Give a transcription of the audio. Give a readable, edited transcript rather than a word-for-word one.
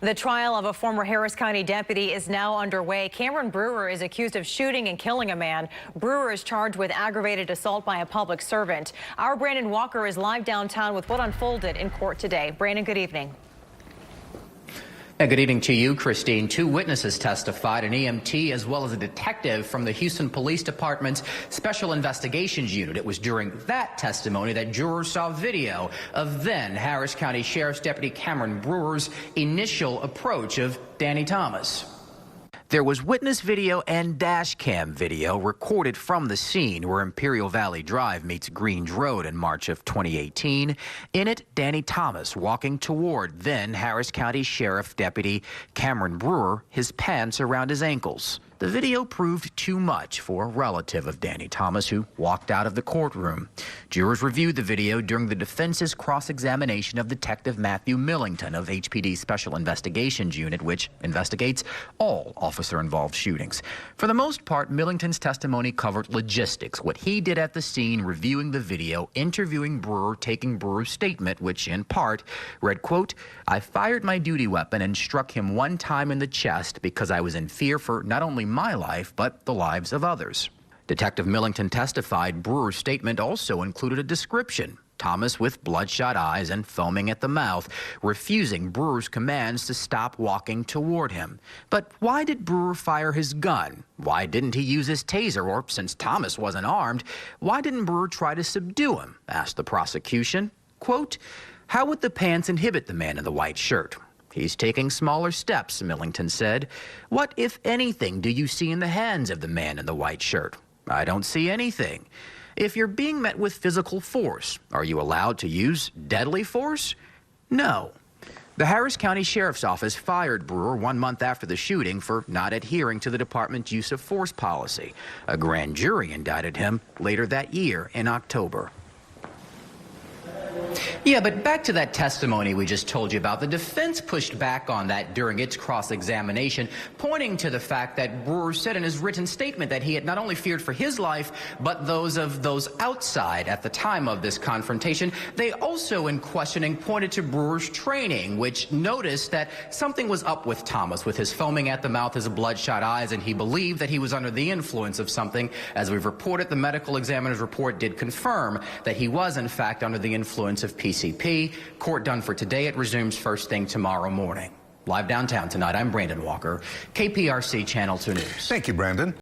The trial of a former Harris County deputy is now underway. Cameron Brewer is accused of shooting and killing a man. Brewer is charged with aggravated assault by a public servant. Our Brandon Walker is live downtown with what unfolded in court today. Brandon, good evening. Good evening to you, Christine. Two witnesses testified, an EMT as well as a detective from the Houston Police Department's Special Investigations Unit. It was during that testimony that jurors saw video of then Harris County Sheriff's Deputy Cameron Brewer's initial approach of Danny Thomas. There was witness video and dash cam video recorded from the scene where Imperial Valley Drive meets Greens Road in March of 2018. In it, Danny Thomas walking toward then Harris County Sheriff Deputy Cameron Brewer, his pants around his ankles. The video proved too much for a relative of Danny Thomas, who walked out of the courtroom. Jurors reviewed the video during the defense's cross-examination of Detective Matthew Millington of HPD's Special Investigations Unit, which investigates all officer-involved shootings. For the most part, Millington's testimony covered logistics, what he did at the scene, reviewing the video, interviewing Brewer, taking Brewer's statement, which in part read, quote, "I fired my duty weapon and struck him one time in the chest because I was in fear for not only my life, but the lives of others." Detective Millington testified Brewer's statement also included a description. Thomas with bloodshot eyes and foaming at the mouth, refusing Brewer's commands to stop walking toward him. But why did Brewer fire his gun? Why didn't he use his taser? Or, since Thomas wasn't armed, why didn't Brewer try to subdue him? Asked the prosecution. Quote, "How would the pants inhibit the man in the white shirt?" "He's taking smaller steps," Millington said. "What, if anything, do you see in the hands of the man in the white shirt?" "I don't see anything." "If you're being met with physical force, are you allowed to use deadly force?" "No." The Harris County Sheriff's Office fired Brewer 1 month after the shooting for not adhering to the department's use of force policy. A grand jury indicted him later that year in October. Yeah, but back to that testimony we just told you about. The defense pushed back on that during its cross-examination, pointing to the fact that Brewer said in his written statement that he had not only feared for his life, but those of those outside at the time of this confrontation. They also, in questioning, pointed to Brewer's training, which noticed that something was up with Thomas, with his foaming at the mouth, his bloodshot eyes, and he believed that he was under the influence of something. As we've reported, the medical examiner's report did confirm that he was, in fact, under the influence of PCP. Court done for today. It resumes first thing tomorrow morning. Live downtown tonight, I'm Brandon Walker, KPRC Channel 2 News. Thank you, Brandon.